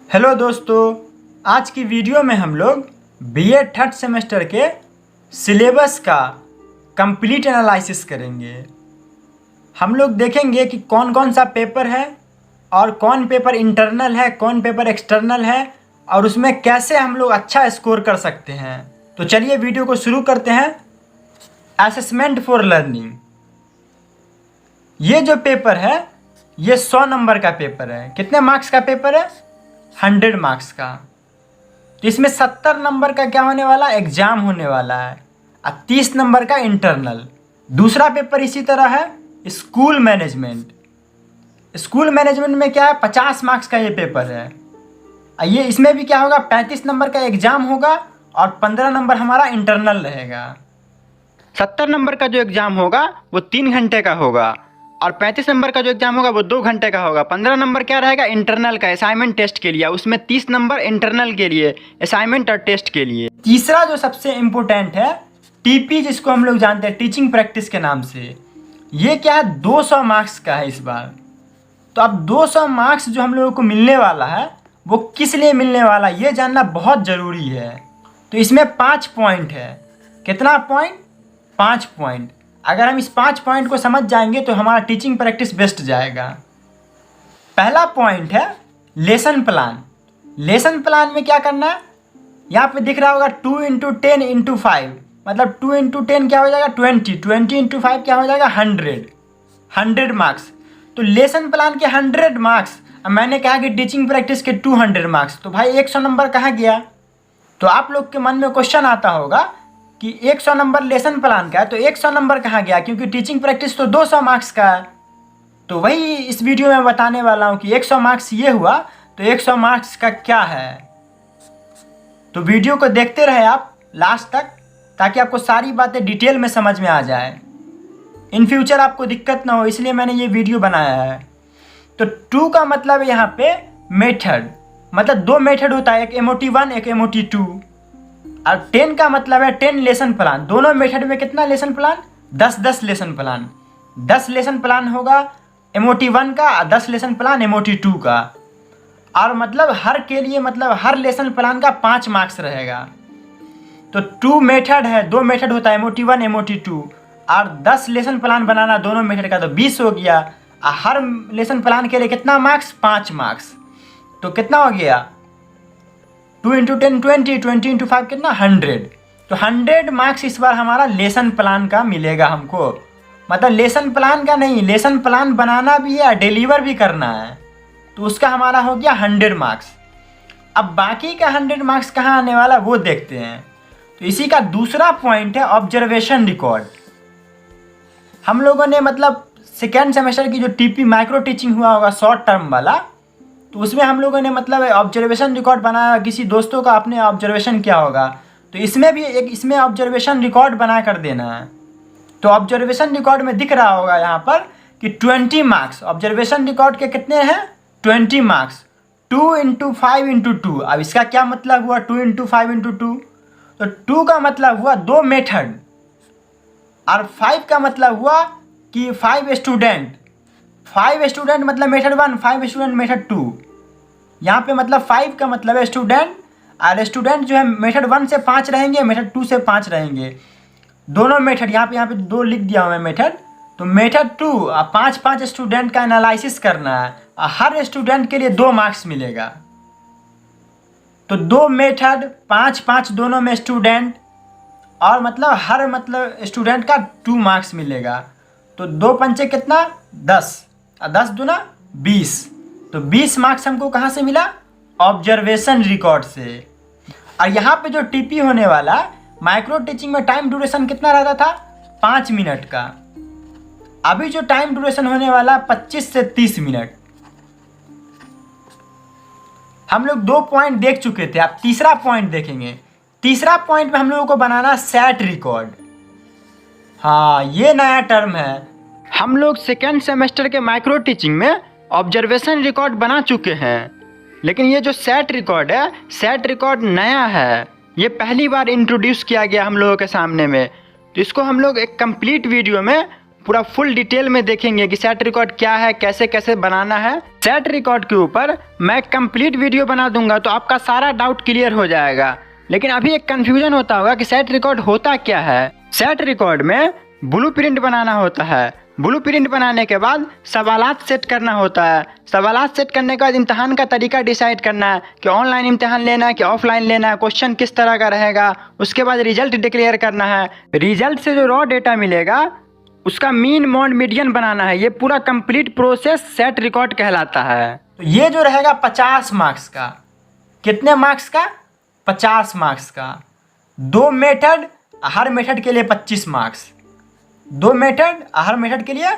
Hello दोस्तों, आज की वीडियो में हम लोग बीएड थर्ड सेमेस्टर के सिलेबस का कंप्लीट एनालिसिस करेंगे। हम लोग देखेंगे कि कौन कौन सा पेपर है और कौन पेपर इंटरनल है, कौन पेपर एक्सटर्नल है और उसमें कैसे हम लोग अच्छा स्कोर कर सकते हैं। तो चलिए वीडियो को शुरू करते हैं। असेसमेंट फॉर लर्निंग, ये जो पेपर है ये 100 नंबर का पेपर है। कितने मार्क्स का पेपर है? 100 मार्क्स का। तो इसमें 70 नंबर का क्या होने वाला, एग्जाम होने वाला है और 30 नंबर का इंटरनल। दूसरा पेपर इसी तरह है स्कूल मैनेजमेंट। स्कूल मैनेजमेंट में क्या है, 50 मार्क्स का ये पेपर है। ये इसमें भी क्या होगा, 35 नंबर का एग्जाम होगा और 15 नंबर हमारा इंटरनल रहेगा। 70 नंबर का जो एग्जाम होगा वो 3 घंटे का होगा और 35 नंबर का जो एग्जाम होगा वो 2 घंटे का होगा। 15 नंबर क्या रहेगा, इंटरनल का, असाइनमेंट टेस्ट के लिए। उसमें 30 नंबर इंटरनल के लिए, असाइनमेंट और टेस्ट के लिए। तीसरा जो सबसे इम्पोर्टेंट है टीपी, जिसको हम लोग जानते हैं टीचिंग प्रैक्टिस के नाम से। ये क्या है, 200 मार्क्स का है इस बार। तो अब 200 मार्क्स जो हम लोगों को मिलने वाला है वो किस लिए मिलने वाला है ये जानना बहुत ज़रूरी है। तो इसमें 5 पॉइंट है। कितना पॉइंट? 5 पॉइंट। अगर हम इस 5 पॉइंट को समझ जाएंगे तो हमारा टीचिंग प्रैक्टिस बेस्ट जाएगा। पहला पॉइंट है लेसन प्लान। लेसन प्लान में क्या करना है, यहाँ पे दिख रहा होगा 2 × 10 × 5, मतलब 2 × 10 क्या हो जाएगा, 20, 20 × 5 क्या हो जाएगा, 100 मार्क्स। तो लेसन प्लान के 100 मार्क्स, मैंने कहा कि टीचिंग प्रैक्टिस के 200 मार्क्स, तो भाई 100 नंबर कहाँ गया? तो आप लोग के मन में क्वेश्चन आता होगा कि 100 नंबर लेसन प्लान का है तो 100 नंबर कहाँ गया, क्योंकि टीचिंग प्रैक्टिस तो 200 मार्क्स का है। तो वही इस वीडियो में बताने वाला हूँ कि 100 मार्क्स ये हुआ तो 100 मार्क्स का क्या है। तो वीडियो को देखते रहे आप लास्ट तक, ताकि आपको सारी बातें डिटेल में समझ में आ जाए, इन फ्यूचर आपको दिक्कत ना हो, इसलिए मैंने ये वीडियो बनाया है। तो 2 का मतलब है यहाँ पे मेथड, मतलब 2 मेथड होता है, एक MOT1 एक MOT2। और 10 का मतलब है 10 लेसन प्लान। दोनों मेथड में कितना lesson plan, 10-10 lesson plan. 10 lesson plan होगा MOT1 का और 10 लेसन प्लान MOT2 का। और मतलब हर के लिए, मतलब हर लेसन प्लान का 5 मार्क्स रहेगा। तो 2 मेथड है, 2 मेथड होता है MOT1 MOT2, और 10 लेसन प्लान बनाना दोनों मेथड का, तो 20 हो गया। और हर लेसन प्लान के लिए कितना मार्क्स, 5 मार्क्स। तो कितना हो गया, 2 × 10 20, 20 × 5 कितना, 100। तो 100 मार्क्स इस बार हमारा लेसन प्लान का मिलेगा हमको। मतलब लेसन प्लान का नहीं, लेसन प्लान बनाना भी है, डिलीवर भी करना है, तो उसका हमारा हो गया 100 मार्क्स। अब बाकी का 100 मार्क्स कहाँ आने वाला वो देखते हैं। तो इसी का दूसरा पॉइंट है ऑब्जर्वेशन रिकॉर्ड। हम लोगों ने मतलब सेकेंड सेमेस्टर की जो टीपी माइक्रो टीचिंग हुआ होगा शॉर्ट टर्म वाला, तो उसमें हम लोगों ने मतलब ऑब्जर्वेशन रिकॉर्ड बनाया, किसी दोस्तों का अपने ऑब्जर्वेशन किया होगा, तो इसमें भी एक इसमें ऑब्जर्वेशन रिकॉर्ड बना कर देना है। तो ऑब्जर्वेशन रिकॉर्ड में दिख रहा होगा यहाँ पर कि 20 मार्क्स ऑब्जर्वेशन रिकॉर्ड के कितने हैं, 20 मार्क्स, 2 × 5 × 2। अब इसका क्या मतलब हुआ, 2 × 5 × 2? तो 2 का मतलब हुआ 2 मेथड और 5 का मतलब हुआ कि 5 स्टूडेंट। 5 स्टूडेंट मतलब मेथड 1, 5 स्टूडेंट मेथड 2। यहाँ पे मतलब 5 का मतलब है स्टूडेंट, और स्टूडेंट जो है मेथड 1 से 5 रहेंगे, मेथड 2 से 5 रहेंगे। दोनों मेथड यहाँ पे 2 लिख दिया हूँ मैं मेथड। तो मेथड 2 और 5 स्टूडेंट का एनालिसिस करना है और हर स्टूडेंट के लिए 2 मार्क्स मिलेगा। तो 2 मेथड, 5 दोनों में स्टूडेंट, और मतलब हर मतलब स्टूडेंट का 2 मार्क्स मिलेगा। तो 2 पंचे कितना, 10, और 10 दूना 20। तो 20 मार्क्स हमको कहाँ से मिला, ऑब्जर्वेशन रिकॉर्ड से। और यहाँ पे जो टीपी होने वाला, माइक्रो टीचिंग में टाइम ड्यूरेशन कितना रहता था, 5 मिनट का। अभी जो टाइम ड्यूरेशन होने वाला 25 से 30 मिनट। हम लोग 2 पॉइंट देख चुके थे, अब तीसरा पॉइंट देखेंगे। तीसरा पॉइंट में हम लोगों को बनाना सेट रिकॉर्ड। हाँ, ये नया टर्म है। हम लोग सेकेंड सेमेस्टर के माइक्रो टीचिंग में ऑब्जर्वेशन रिकॉर्ड बना चुके हैं, लेकिन ये जो सेट रिकॉर्ड है, सेट रिकॉर्ड नया है। ये पहली बार इंट्रोड्यूस किया गया हम लोगों के सामने में। तो इसको हम लोग एक कंप्लीट वीडियो में पूरा फुल डिटेल में देखेंगे कि सेट रिकॉर्ड क्या है, कैसे कैसे बनाना है। सेट रिकॉर्ड के ऊपर मैं कंप्लीट वीडियो बना दूंगा तो आपका सारा डाउट क्लियर हो जाएगा। लेकिन अभी एक कन्फ्यूजन होता होगा कि सेट रिकॉर्ड होता क्या है। सेट रिकॉर्ड में ब्लूप्रिंट बनाना होता है। ब्लूप्रिंट बनाने के बाद सवालात सेट करना होता है। सवालात सेट करने के बाद इम्तहान का तरीका डिसाइड करना है कि ऑनलाइन इम्तहान लेना है कि ऑफलाइन लेना है, क्वेश्चन किस तरह का रहेगा। उसके बाद रिजल्ट डिक्लेयर करना है। रिजल्ट से जो रॉ डेटा मिलेगा उसका मीन मॉड मीडियन बनाना है। ये पूरा कंप्लीट प्रोसेस सेट रिकॉर्ड कहलाता है। तो ये जो रहेगा 50 मार्क्स का। कितने मार्क्स का? 50 मार्क्स का। 2 मेथड, हर मेथड के लिए 25 मार्क्स। 2 मेथड, हर मेथड के लिए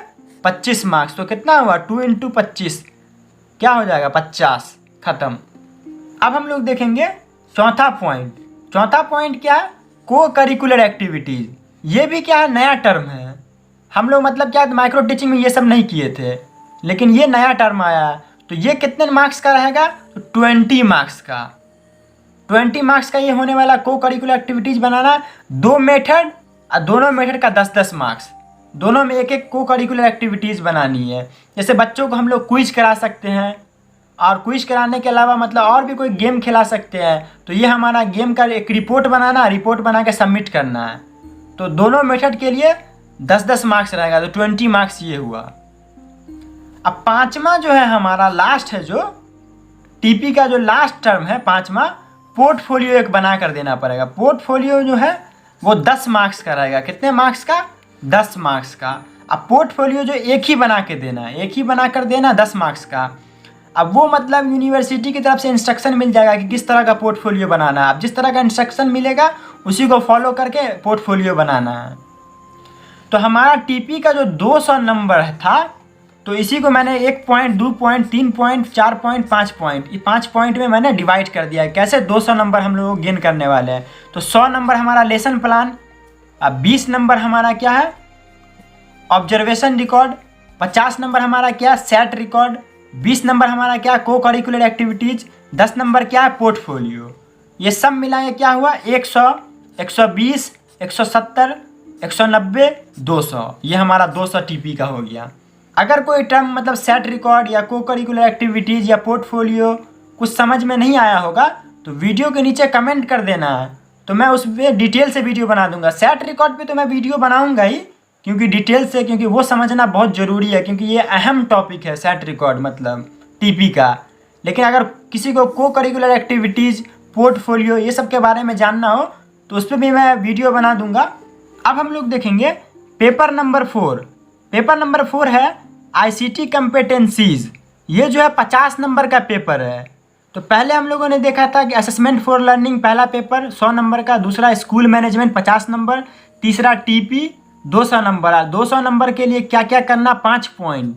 25 मार्क्स। तो कितना हुआ? 2 × 25 क्या हो जाएगा? 50। खत्म। अब हम लोग देखेंगे चौथा पॉइंट। चौथा पॉइंट क्या है? को करिकुलर एक्टिविटीज। ये भी क्या है? नया टर्म है। हम लोग मतलब क्या माइक्रो टीचिंग में ये सब नहीं किए थे, लेकिन ये नया टर्म आया है। तो ये कितने मार्क्स का रहेगा? तो 20 मार्क्स का। 20 मार्क्स का ये होने वाला को करिकुलर एक्टिविटीज बनाना। 2 मेथड और दोनों मेथड का 10-10 मार्क्स। दोनों में एक एक को करिकुलर एक्टिविटीज़ बनानी है। जैसे बच्चों को हम लोग क्विज करा सकते हैं, और क्विज कराने के अलावा मतलब और भी कोई गेम खिला सकते हैं। तो ये हमारा गेम का एक रिपोर्ट बनाना, रिपोर्ट बना के सबमिट करना है। तो दोनों मेथड के लिए 10-10 मार्क्स रहेगा। तो 20 मार्क्स ये हुआ। अब पाँचवा जो है हमारा लास्ट है, जो टीपी का जो लास्ट टर्म है पाँचवा, पोर्टफोलियो एक बना कर देना पड़ेगा। पोर्टफोलियो जो है वो 10 मार्क्स का रहेगा। कितने मार्क्स का? 10 मार्क्स का। अब पोर्टफोलियो जो एक ही बना के देना है, एक ही बना कर देना 10 मार्क्स का। अब वो मतलब यूनिवर्सिटी की तरफ से इंस्ट्रक्शन मिल जाएगा कि किस तरह का पोर्टफोलियो बनाना है। अब जिस तरह का इंस्ट्रक्शन मिलेगा उसी को फॉलो करके पोर्टफोलियो बनाना है। तो हमारा टीपी का जो 200 नंबर था, तो इसी को मैंने 1 point, 2 point, 3 point, 4 point, 5 point, ये 5 पॉइंट में मैंने डिवाइड कर दिया है। कैसे 200 नंबर हम लोग गेन करने वाले हैं। तो 100 नंबर हमारा लेसन प्लान। अब 20 नंबर हमारा क्या है? Observation record. 50 नंबर हमारा क्या है? Set record. 20 नंबर हमारा क्या? को करिकुलर एक्टिविटीज़। 10 नंबर क्या है? पोर्टफोलियो। ये सब मिलाए क्या हुआ? 100, 120, 170, 190, 200। ये हमारा 200 टीपी का हो गया। अगर कोई टर्म मतलब सेट रिकॉर्ड या को करिकुलर एक्टिविटीज़ या पोर्टफोलियो कुछ समझ में नहीं आया होगा तो वीडियो के नीचे कमेंट कर देना है, तो मैं उस पर डिटेल से वीडियो बना दूंगा। सेट रिकॉर्ड पे तो मैं वीडियो बनाऊंगा ही, क्योंकि डिटेल से, क्योंकि वो समझना बहुत ज़रूरी है, क्योंकि ये अहम टॉपिक है सेट रिकॉर्ड मतलब टीपी का। लेकिन अगर किसी को करिकुलर एक्टिविटीज़, पोर्टफोलियो ये सब के बारे में जानना हो तो उस पर भी मैं वीडियो बना दूंगा। अब हम लोग देखेंगे पेपर नंबर 4। पेपर नंबर 4 है ICT कम्पिटेंसीज। ये जो है 50 नंबर का पेपर है। तो पहले हम लोगों ने देखा था कि असेसमेंट फॉर लर्निंग पहला पेपर 100 नंबर का, दूसरा स्कूल मैनेजमेंट 50 नंबर, तीसरा टीपी 200 नंबर। 200 नंबर के लिए क्या क्या करना? 5 पॉइंट।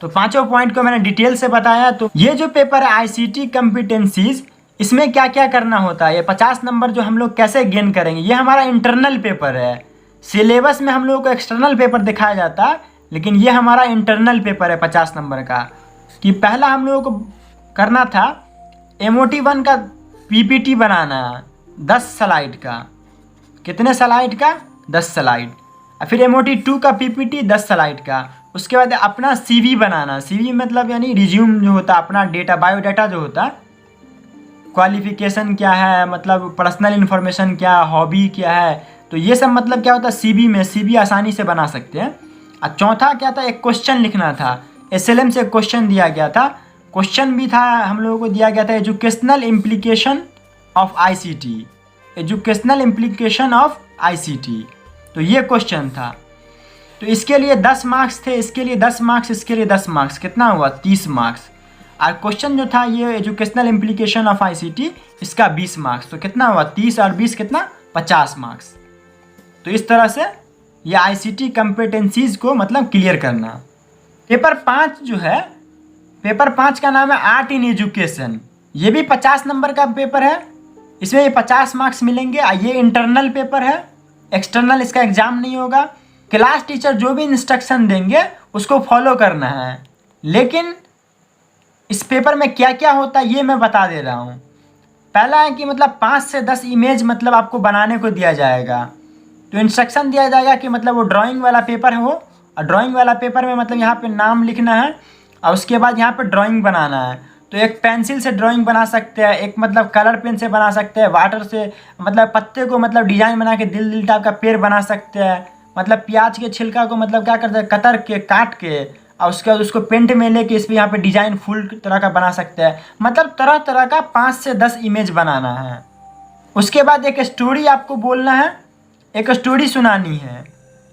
तो पाँचों पॉइंट को मैंने डिटेल से बताया। तो ये जो पेपर है ICT कम्पिटेंसीज, इसमें क्या क्या करना होता है, ये 50 नंबर जो हम लोग कैसे गेन करेंगे, ये हमारा इंटरनल पेपर है। सिलेबस में हम लोगों को एक्सटर्नल पेपर दिखाया जाता है, लेकिन ये हमारा इंटरनल पेपर है 50 नंबर का। कि पहला हम लोगों को करना था MOT 1 का PPT बनाना 10 स्लाइड का। कितने स्लाइड का? 10 स्लाइड। और फिर MOT 2 का PPT 10 स्लाइड का। उसके बाद अपना CV बनाना। CV मतलब यानी रिज्यूम जो होता है, अपना डेटा, बायोडाटा जो होता है, क्वालिफिकेशन क्या है, मतलब पर्सनल इन्फॉर्मेशन क्या, हॉबी क्या है, तो ये सब मतलब क्या होता है CV में। CV आसानी से बना सकते हैं। और चौथा क्या था? एक क्वेश्चन लिखना था। SLM से क्वेश्चन दिया गया था। क्वेश्चन भी था हम लोगों को दिया गया था educational implication of ICT। Educational implication of ICT, तो ये क्वेश्चन था। तो इसके लिए 10 मार्क्स थे, इसके लिए 10 मार्क्स, इसके लिए 10 मार्क्स। कितना हुआ? 30 मार्क्स। और क्वेश्चन जो था ये एजुकेशनल इम्प्लीकेशन ऑफ ICT, इसका 20 मार्क्स। तो कितना हुआ? 30 और 20 कितना? 50 मार्क्स। तो इस तरह से ये ICT कम्पिटेंसीज को मतलब क्लियर करना। पेपर 5 जो है, पेपर 5 का नाम है आर्ट इन एजुकेशन। ये भी 50 नंबर का पेपर है। इसमें ये 50 मार्क्स मिलेंगे। ये इंटरनल पेपर है, एक्सटर्नल इसका एग्जाम नहीं होगा। क्लास टीचर जो भी इंस्ट्रक्शन देंगे उसको फॉलो करना है। लेकिन इस पेपर में क्या क्या होता है ये मैं बता दे रहा हूँ। पहला है कि मतलब 5 से 10 इमेज मतलब आपको बनाने को दिया जाएगा। तो इंस्ट्रक्शन दिया जाएगा कि मतलब वो ड्राइंग वाला पेपर हो और ड्राइंग वाला पेपर में मतलब यहाँ पे नाम लिखना है और उसके बाद यहाँ पे ड्राइंग बनाना है। तो एक पेंसिल से ड्राइंग बना सकते हैं, एक मतलब कलर पेन से बना सकते हैं, वाटर से मतलब पत्ते को मतलब डिजाइन बना के दिल दिल टाइप का पेड़ बना सकते हैं, मतलब प्याज के छिलका को मतलब क्या करते हैं कतर के काट के और उसके बाद उसको पेंट में लेके इस पर यहाँ पे डिजाइन फुल तरह का बना सकते हैं। मतलब तरह तरह का 5 से 10 इमेज बनाना है। उसके बाद एक स्टोरी आपको बोलना है, एक स्टोरी सुनानी है।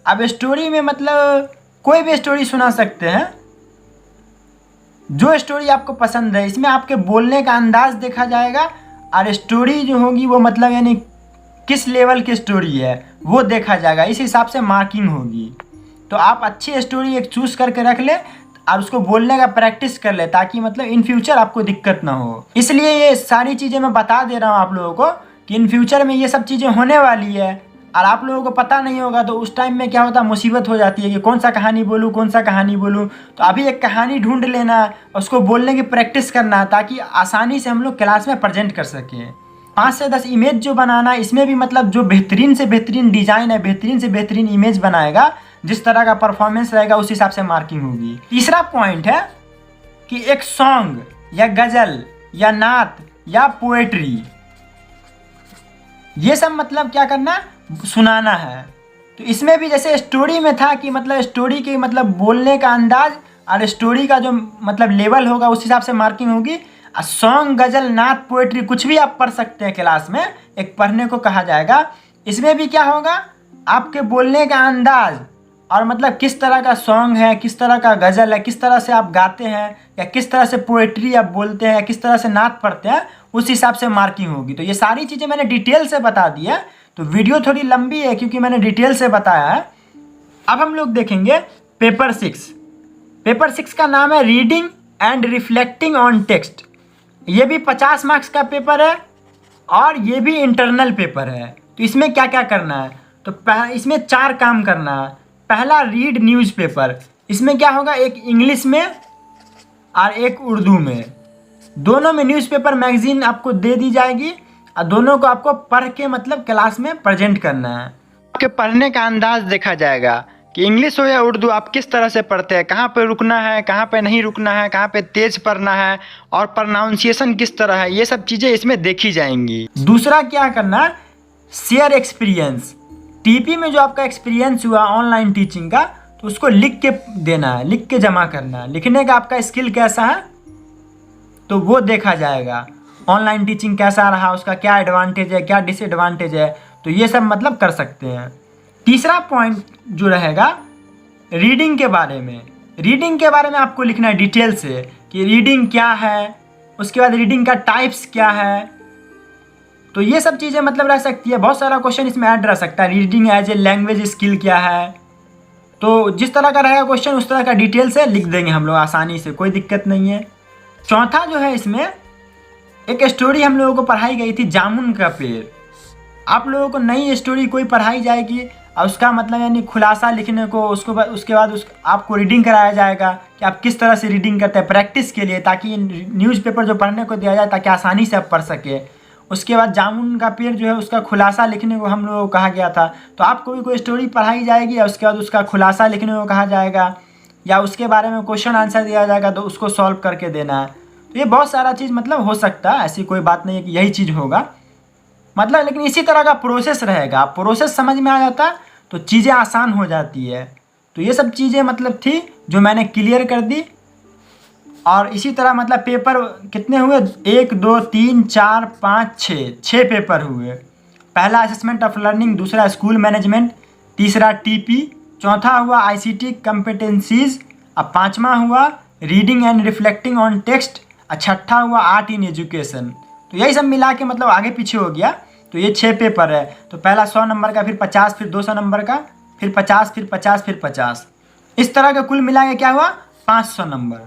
अब स्टोरी में मतलब कोई भी स्टोरी सुना सकते हैं, जो स्टोरी आपको पसंद है। इसमें आपके बोलने का अंदाज देखा जाएगा और स्टोरी जो होगी वो मतलब यानी किस लेवल की स्टोरी है वो देखा जाएगा, इस हिसाब से मार्किंग होगी। तो आप अच्छी स्टोरी एक चूज़ करके रख ले और उसको बोलने का प्रैक्टिस कर ले ताकि मतलब इन फ्यूचर आपको दिक्कत ना हो। इसलिए ये सारी चीज़ें मैं बता दे रहा हूँ आप लोगों को कि इन फ्यूचर में ये सब चीज़ें होने वाली है और आप लोगों को पता नहीं होगा तो उस टाइम में क्या होता है मुसीबत हो जाती है कि कौन सा कहानी बोलूँ कौन सा कहानी बोलूँ। तो अभी एक कहानी ढूंढ लेना है, उसको बोलने की प्रैक्टिस करना है ताकि आसानी से हम लोग क्लास में प्रेजेंट कर सकें। 5 से 10 इमेज जो बनाना है इसमें भी मतलब जो बेहतरीन से बेहतरीन डिज़ाइन है, बेहतरीन से बेहतरीन इमेज बनाएगा, जिस तरह का परफॉर्मेंस रहेगा उस हिसाब से मार्किंग होगी। तीसरा पॉइंट है कि एक सॉन्ग या गज़ल या नात या पोएट्री ये सब मतलब क्या करना सुनाना है। तो इसमें भी जैसे स्टोरी में था कि मतलब स्टोरी के मतलब बोलने का अंदाज और स्टोरी का जो मतलब लेवल होगा उस हिसाब से मार्किंग होगी। सॉन्ग गज़ल नात पोएट्री कुछ भी आप पढ़ सकते हैं क्लास में, एक पढ़ने को कहा जाएगा। इसमें भी क्या होगा आपके बोलने का अंदाज और मतलब किस तरह का सॉन्ग है, किस तरह का गज़ल है, किस तरह से आप गाते हैं या किस तरह से पोएट्री आप बोलते हैं या किस तरह से नात पढ़ते हैं उस हिसाब से मार्किंग होगी। तो ये सारी चीज़ें मैंने डिटेल से बता दी है, तो वीडियो थोड़ी लंबी है क्योंकि मैंने डिटेल से बताया है। अब हम लोग देखेंगे पेपर 6। पेपर 6 का नाम है reading and reflecting on text. ये भी 50 मार्क्स का पेपर है और ये भी इंटरनल पेपर है। तो इसमें क्या क्या करना है, तो इसमें 4 काम करना है। पहला रीड न्यूज़पेपर, इसमें क्या होगा एक इंग्लिश में और एक उर्दू में, दोनों में न्यूज़पेपर मैगजीन आपको दे दी जाएगी और दोनों को आपको पढ़ के मतलब क्लास में प्रेजेंट करना है। आपके पढ़ने का अंदाज देखा जाएगा कि इंग्लिश हो या उर्दू आप किस तरह से पढ़ते हैं, कहाँ पे रुकना है, कहाँ पे नहीं रुकना है, कहाँ पे तेज पढ़ना है और प्रोनाउंसिएशन किस तरह है, ये सब चीज़ें इसमें देखी जाएंगी। दूसरा क्या करना, शेयर एक्सपीरियंस। टीपी में जो आपका एक्सपीरियंस हुआ ऑनलाइन टीचिंग का तो उसको लिख के देना है, लिख के जमा करना है। लिखने का आपका स्किल कैसा है तो वो देखा जाएगा, ऑनलाइन टीचिंग कैसा रहा, उसका क्या एडवांटेज है क्या डिसएडवांटेज है, तो ये सब मतलब कर सकते हैं। तीसरा पॉइंट जो रहेगा रीडिंग के बारे में। रीडिंग के बारे में आपको लिखना है डिटेल से कि रीडिंग क्या है, उसके बाद रीडिंग का टाइप्स क्या है, तो ये सब चीज़ें मतलब रह सकती है। बहुत सारा क्वेश्चन इसमें ऐड रह सकता है। Reading as a language skill क्या है, तो जिस तरह का रहेगा क्वेश्चन उस तरह का डिटेल से लिख देंगे हम लोग आसानी से, कोई दिक्कत नहीं है। चौथा जो है इसमें एक स्टोरी हम लोगों को पढ़ाई गई थी जामुन का पेड़। आप लोगों को नई स्टोरी कोई पढ़ाई जाएगी और उसका मतलब यानी खुलासा लिखने को उसके बाद आपको रीडिंग कराया जाएगा कि आप किस तरह से रीडिंग करते हैं प्रैक्टिस के लिए, ताकि न्यूज़पेपर जो पढ़ने को दिया जाए ताकि आसानी से आप पढ़ सके। उसके बाद जामुन का पेड़ जो है उसका खुलासा लिखने को हम लोगों को कहा गया था। तो आपको भी कोई स्टोरी पढ़ाई जाएगी या उसके बाद उसका खुलासा लिखने को कहा जाएगा या उसके बारे में क्वेश्चन आंसर दिया जाएगा तो उसको सॉल्व करके देना है। तो ये बहुत सारा चीज़ मतलब हो सकता है, ऐसी कोई बात नहीं है कि यही चीज़ होगा मतलब, लेकिन इसी तरह का प्रोसेस रहेगा। प्रोसेस समझ में आ जाता है तो चीज़ें आसान हो जाती है। तो ये सब चीज़ें मतलब थी जो मैंने क्लियर कर दी। और इसी तरह मतलब पेपर कितने हुए, 1 2 3 4 5 6 पेपर हुए। पहला असेसमेंट ऑफ लर्निंग, दूसरा स्कूल मैनेजमेंट, तीसरा टीपी, चौथा हुआ आईसीटी कम्पिटेंसीज, अब पाँचवा हुआ reading and reflecting on text, छठा हुआ आर्ट इन एजुकेशन। तो यही सब मिला के मतलब आगे पीछे हो गया। तो ये 6 पेपर है। तो पहला 100 नंबर का, फिर 50, फिर 200 नंबर का, फिर 50, फिर 50, फिर 50, इस तरह का कुल मिला के क्या हुआ 500 नंबर।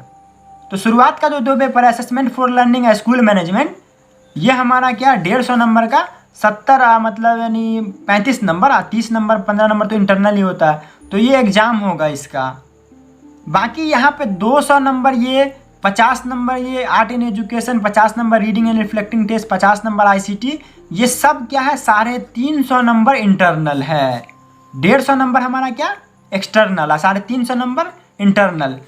तो शुरुआत का जो 2 पेपर है assessment for learning school management, ये हमारा क्या 150 नंबर का, 70 मतलब यानी 35 नंबर, 30 नंबर 15 नंबर तो इंटरनल ही होता है। तो ये एग्ज़ाम होगा इसका। बाकी यहाँ पे 200 नंबर ये, 50 नंबर ये art in education, 50 number reading and reflecting test, 50 number ICT, ये सब क्या है 350 नंबर इंटरनल है। 150 नंबर हमारा क्या एक्सटर्नल, 350 नंबर इंटरनल।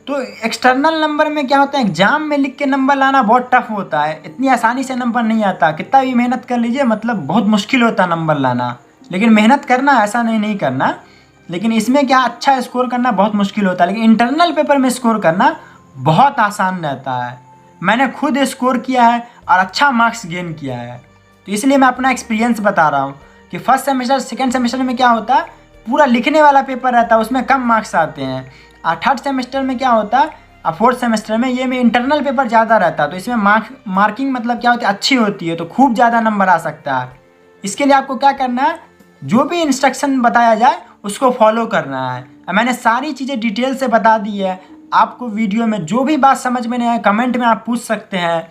तो एक्सटर्नल नंबर में क्या होता है, एग्जाम में लिख के नंबर लाना बहुत टफ होता है, इतनी आसानी से नंबर नहीं आता। कितना भी मेहनत कर लीजिए, मतलब बहुत मुश्किल होता है नंबर लाना। लेकिन मेहनत करना, ऐसा नहीं करना, लेकिन इसमें क्या अच्छा स्कोर करना बहुत मुश्किल होता है। लेकिन इंटरनल पेपर में स्कोर करना बहुत आसान रहता है। मैंने खुद स्कोर किया है और अच्छा मार्क्स गेन किया है, तो इसलिए मैं अपना एक्सपीरियंस बता रहा हूँ कि फर्स्ट सेमेस्टर सेकेंड सेमेस्टर में क्या होता है, पूरा लिखने वाला पेपर रहता है, उसमें कम मार्क्स आते हैं। और थर्ड सेमेस्टर में क्या होता है और फोर्थ सेमेस्टर में ये में इंटरनल पेपर ज़्यादा रहता है, तो इसमें मार्किंग मतलब क्या होती है, अच्छी होती है, तो खूब ज़्यादा नंबर आ सकता है। इसके लिए आपको क्या करना है, जो भी इंस्ट्रक्शन बताया जाए उसको फॉलो करना है। मैंने सारी चीज़ें डिटेल से बता दी है आपको। वीडियो में जो भी बात समझ में नहीं आए कमेंट में आप पूछ सकते हैं।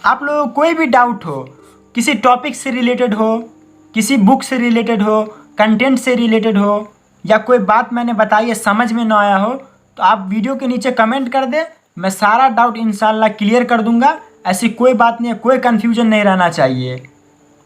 आप लोगों को कोई भी डाउट हो, किसी टॉपिक से रिलेटेड हो, किसी बुक से रिलेटेड हो, कंटेंट से रिलेटेड हो, या कोई बात मैंने बताई है समझ में ना आया हो, तो आप वीडियो के नीचे कमेंट कर दें, मैं सारा डाउट इंशाल्लाह क्लियर कर दूंगा। ऐसी कोई बात नहीं है, कोई कन्फ्यूजन नहीं रहना चाहिए।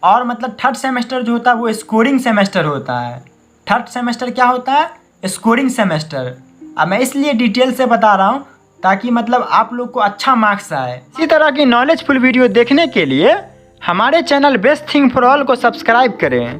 और मतलब थर्ड सेमेस्टर जो होता है वो स्कोरिंग सेमेस्टर होता है। थर्ड सेमेस्टर क्या होता है, स्कोरिंग सेमेस्टर। अब मैं इसलिए डिटेल से बता रहा हूँ ताकि मतलब आप लोग को अच्छा मार्क्स आए। इसी तरह की नॉलेजफुल वीडियो देखने के लिए हमारे channel best thing for all को सब्सक्राइब करें।